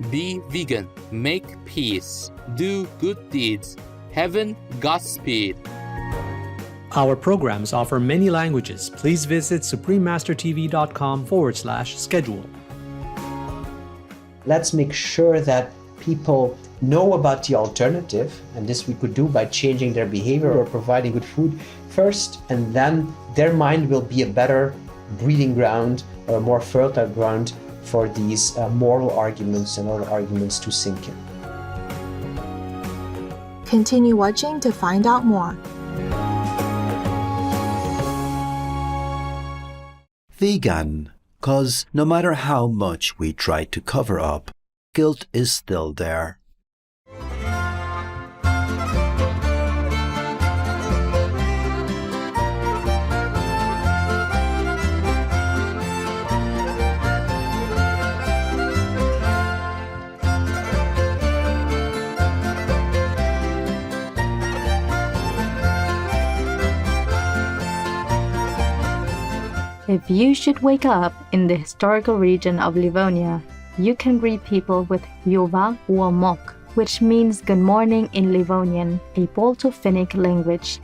Be vegan, make peace, do good deeds. Heaven, Godspeed. Our programs offer many languages. Please visit suprememastertv.com/schedule. Let's make sure that people know about the alternative, and this we could do by changing their behavior or providing good food first, and then their mind will be a better breeding ground or a more fertile ground for these moral arguments and other arguments to sink in. Continue watching to find out more. Vegan, 'cause no matter how much we try to cover up, guilt is still there. If you should wake up in the historical region of Livonia, you can greet people with Jova or Mok, which means good morning in Livonian, a Balto-Finnic language.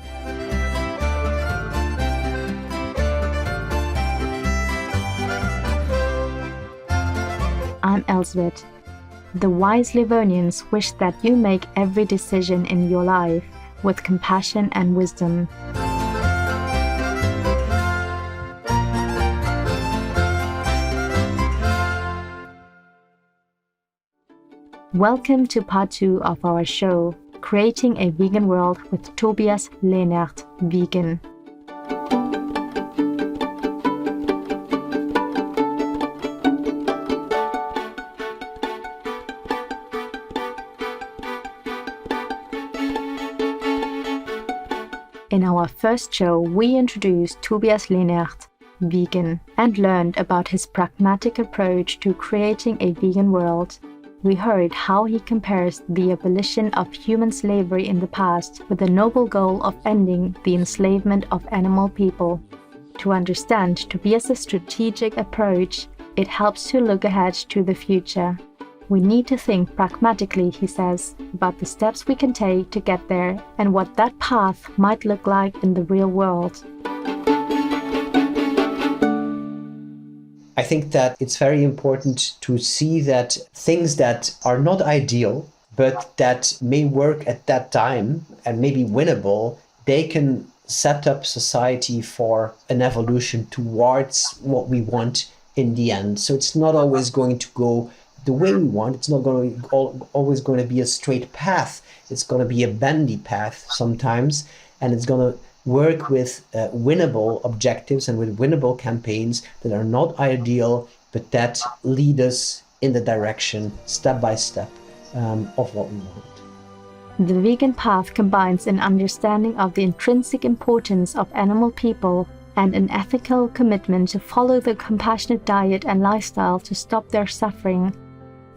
I'm Elsbeth. The wise Livonians wish that you make every decision in your life with compassion and wisdom. Welcome to part 2 of our show, Creating a Vegan World with Tobias Leenaert, Vegan. In our first show, we introduced Tobias Leenaert, Vegan, and learned about his pragmatic approach to creating a vegan world. We heard how he compares the abolition of human slavery in the past with the noble goal of ending the enslavement of animal people. To understand Tobias' strategic approach, it helps to look ahead to the future. We need to think pragmatically, he says, about the steps we can take to get there and what that path might look like in the real world. I think that it's very important to see that things that are not ideal, but that may work at that time and may be winnable, they can set up society for an evolution towards what we want in the end. So it's not always going to go the way we want. It's not going to always going to be a straight path. It's going to be a bendy path sometimes, and it's going to work with winnable objectives and with winnable campaigns that are not ideal, but that lead us in the direction, step by step, of what we want. The vegan path combines an understanding of the intrinsic importance of animal people and an ethical commitment to follow the compassionate diet and lifestyle to stop their suffering.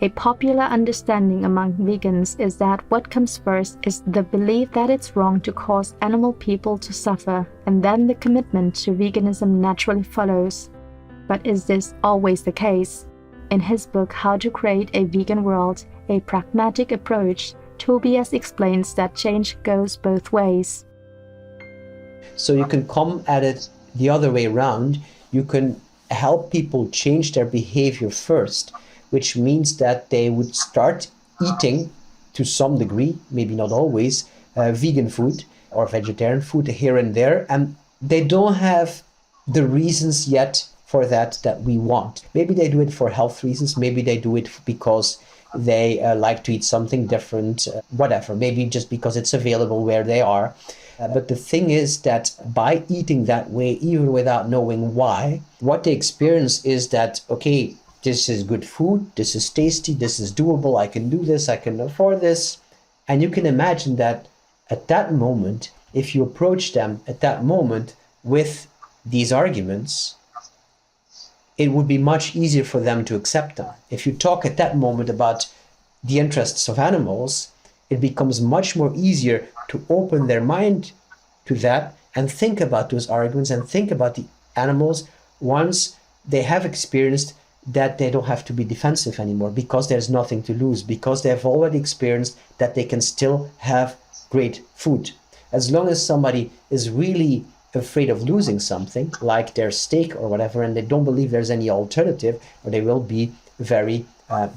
A popular understanding among vegans is that what comes first is the belief that it's wrong to cause animal people to suffer, and then the commitment to veganism naturally follows. But is this always the case? In his book How to Create a Vegan World, a Pragmatic Approach, Tobias explains that change goes both ways. So you can come at it the other way around. You can help people change their behavior first, which means that they would start eating, to some degree, maybe not always, vegan food or vegetarian food here and there, and they don't have the reasons yet for that we want. Maybe they do it for health reasons, maybe they do it because they like to eat something different, whatever, maybe just because it's available where they are. But the thing is that by eating that way, even without knowing why, what they experience is that, okay, this is good food, this is tasty, this is doable, I can do this, I can afford this. And you can imagine that at that moment, if you approach them at that moment with these arguments, it would be much easier for them to accept them. If you talk at that moment about the interests of animals, it becomes much more easier to open their mind to that and think about those arguments and think about the animals once they have experienced that they don't have to be defensive anymore because there's nothing to lose, because they have already experienced that they can still have great food. As long as somebody is really afraid of losing something, like their steak or whatever, and they don't believe there's any alternative, or they will be very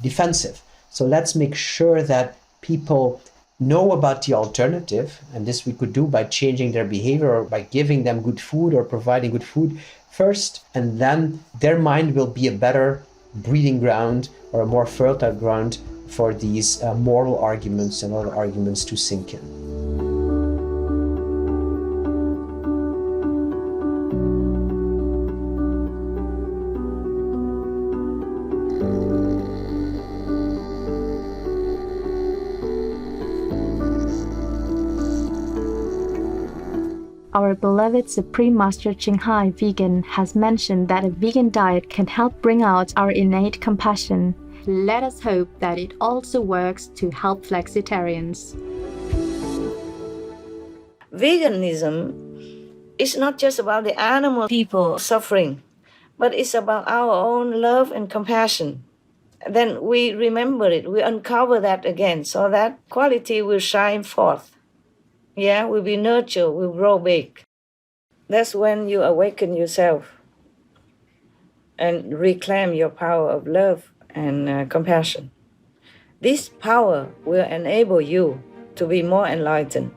defensive. So let's make sure that people know about the alternative, and this we could do by changing their behavior or by giving them good food or providing good food first, and then their mind will be a better breeding ground or a more fertile ground for these moral arguments and other arguments to sink in. Our beloved Supreme Master Qinghai Vegan has mentioned that a vegan diet can help bring out our innate compassion. Let us hope that it also works to help flexitarians. Veganism is not just about the animal people suffering, but it's about our own love and compassion. Then we remember it, we uncover that again, so that quality will shine forth. Yeah, will be nurtured, will grow big. That's when you awaken yourself and reclaim your power of love and compassion. This power will enable you to be more enlightened.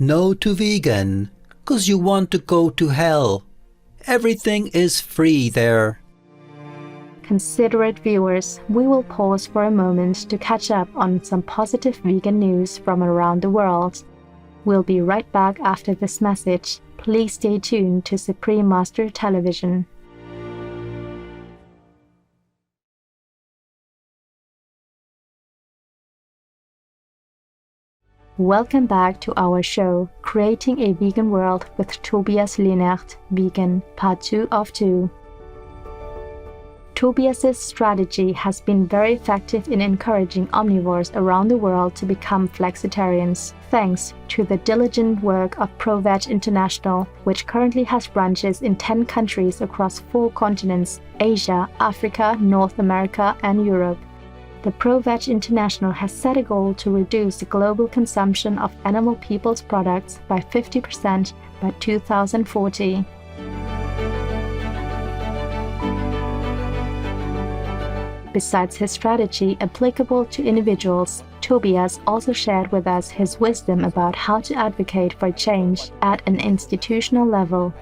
No to vegan, 'cause you want to go to hell. Everything is free there. Considerate viewers, we will pause for a moment to catch up on some positive vegan news from around the world. We'll be right back after this message. Please stay tuned to Supreme Master Television. Welcome back to our show, Creating a Vegan World with Tobias Leenaert, Vegan, Part 2 of 2. Tobias's strategy has been very effective in encouraging omnivores around the world to become flexitarians, thanks to the diligent work of ProVeg International, which currently has branches in 10 countries across 4 continents: Asia, Africa, North America, and Europe. The ProVeg International has set a goal to reduce the global consumption of animal people's products by 50% by 2040. Besides his strategy applicable to individuals, Tobias also shared with us his wisdom about how to advocate for change at an institutional level.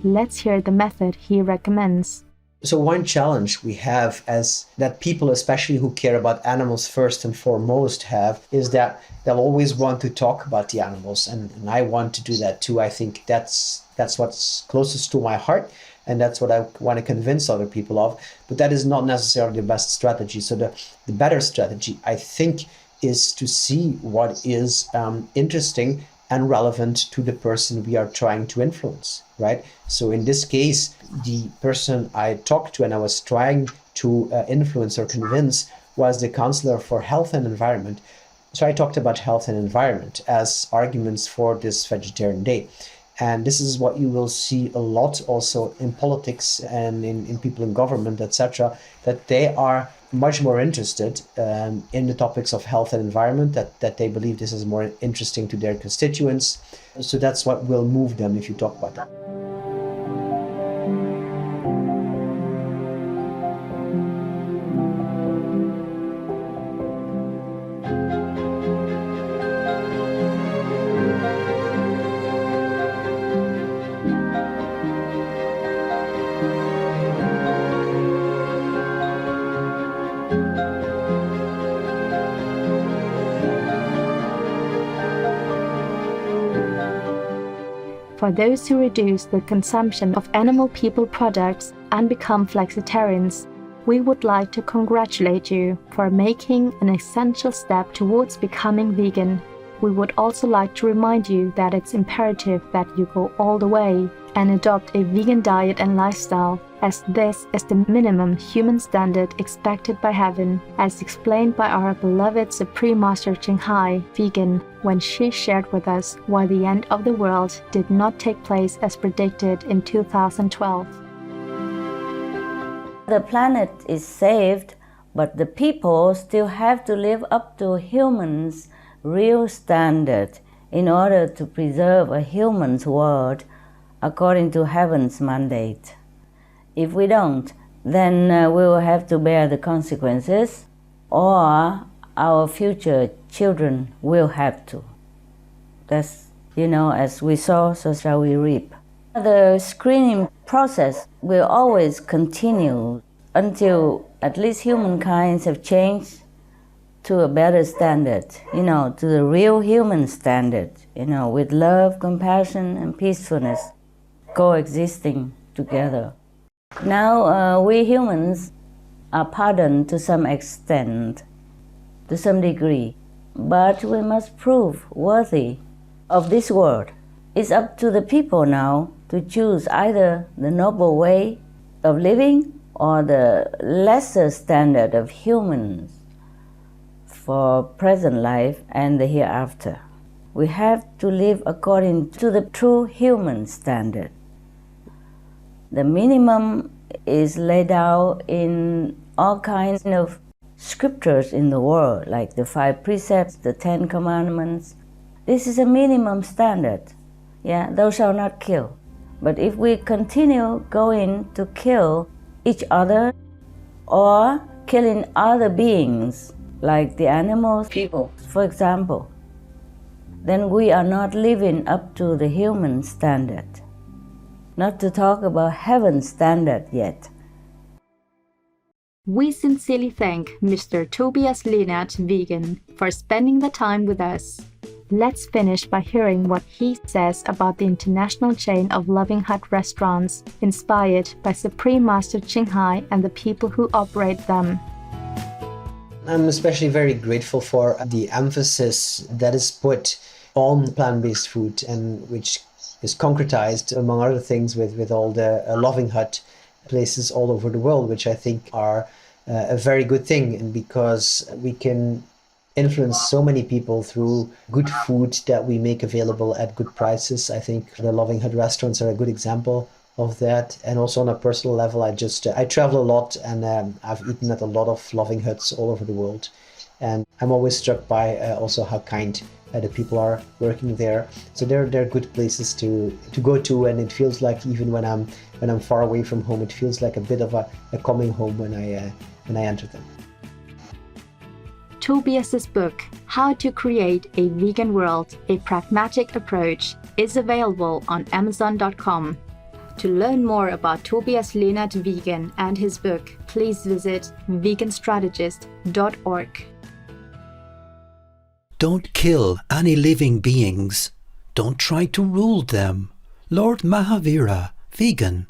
Let's hear the method he recommends. So one challenge we have as that people, especially who care about animals first and foremost, have is that they'll always want to talk about the animals. And I want to do that too. I think that's what's closest to my heart. And that's what I want to convince other people of. But that is not necessarily the best strategy. So the better strategy, I think, is to see what is interesting and relevant to the person we are trying to influence, right? So in this case, the person I talked to and I was trying to influence or convince was the Counselor for Health and Environment. So I talked about health and environment as arguments for this Vegetarian Day. And this is what you will see a lot also in politics and in people in government, etc., that they are much more interested in the topics of health and environment, that they believe this is more interesting to their constituents. So that's what will move them if you talk about that. for those who reduce the consumption of animal people products and become flexitarians. We would like to congratulate you for making an essential step towards becoming vegan. We would also like to remind you that it's imperative that you go all the way and adopt a vegan diet and lifestyle, as this is the minimum human standard expected by heaven, as explained by our beloved Supreme Master Ching Hai, vegan, when she shared with us why the end of the world did not take place as predicted in 2012. The planet is saved, but the people still have to live up to humans' real standard in order to preserve a human's world according to heaven's mandate. If we don't, then we will have to bear the consequences, or our future children will have to. That's, as we sow, so shall we reap. The screening process will always continue until at least humankind have changed to a better standard, to the real human standard, with love, compassion, and peacefulness coexisting together. Now, we humans are pardoned to some extent, to some degree, but we must prove worthy of this world. It's up to the people now to choose either the noble way of living or the lesser standard of humans for present life and the hereafter. We have to live according to the true human standard. The minimum is laid out in all kinds of scriptures in the world, like the 5 precepts, the 10 commandments. This is a minimum standard. Thou shalt not kill. But if we continue going to kill each other or killing other beings, like the animals, people, for example, then we are not living up to the human standard. Not to talk about heaven's standard yet. We sincerely thank Mr. Tobias Leenaert, vegan, for spending the time with us. Let's finish by hearing what he says about the international chain of Loving Hut restaurants, inspired by Supreme Master Ching Hai and the people who operate them. I'm especially very grateful for the emphasis that is put on plant-based food, and which is concretized, among other things, with all the Loving Hut places all over the world, which I think are a very good thing, and because we can influence so many people through good food that we make available at good prices. I think the Loving Hut restaurants are a good example of that. And also on a personal level, I travel a lot, and I've eaten at a lot of Loving Huts all over the world. And I'm always struck by also how kind the people are working there. So they're good places to go to, and it feels like even when I'm far away from home, it feels like a bit of a coming home when I enter them. Tobias's book, How to Create a Vegan World, A Pragmatic Approach, is available on Amazon.com. To learn more about Tobias Leenaert Vegan and his book, please visit veganstrategist.org. Don't kill any living beings. Don't try to rule them. Lord Mahavira, vegan.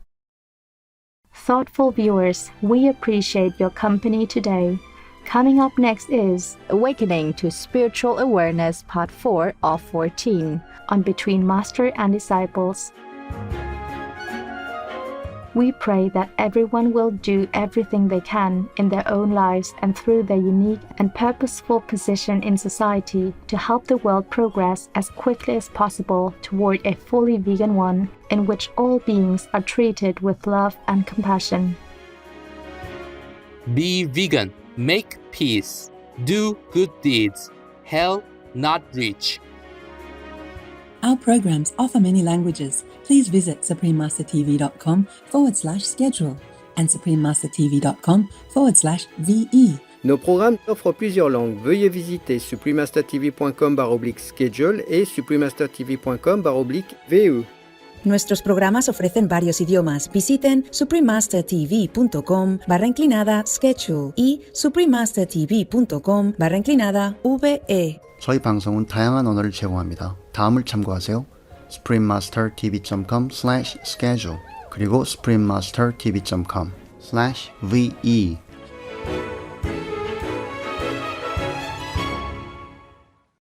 Thoughtful viewers, we appreciate your company today. Coming up next is Awakening to Spiritual Awareness Part 4 of 14 on Between Master and Disciples. We pray that everyone will do everything they can in their own lives and through their unique and purposeful position in society to help the world progress as quickly as possible toward a fully vegan one in which all beings are treated with love and compassion. Be vegan. Make peace. Do good deeds. Hell not reach. Our programs offer many languages. Please visit suprememastertv.com/schedule and suprememastertv.com/VE. Nos programmes offrent plusieurs langues. Veuillez visiter suprememastertv.com/schedule et suprememastertv.com/VE. Nuestros programas ofrecen varios idiomas. Visiten suprememastertv.com/schedule y suprememastertv.com/VE. 저희 방송은 다양한 언어를 제공합니다. 다음을 참고하세요. springmastertv.com/schedule 그리고 springmastertv.com/VE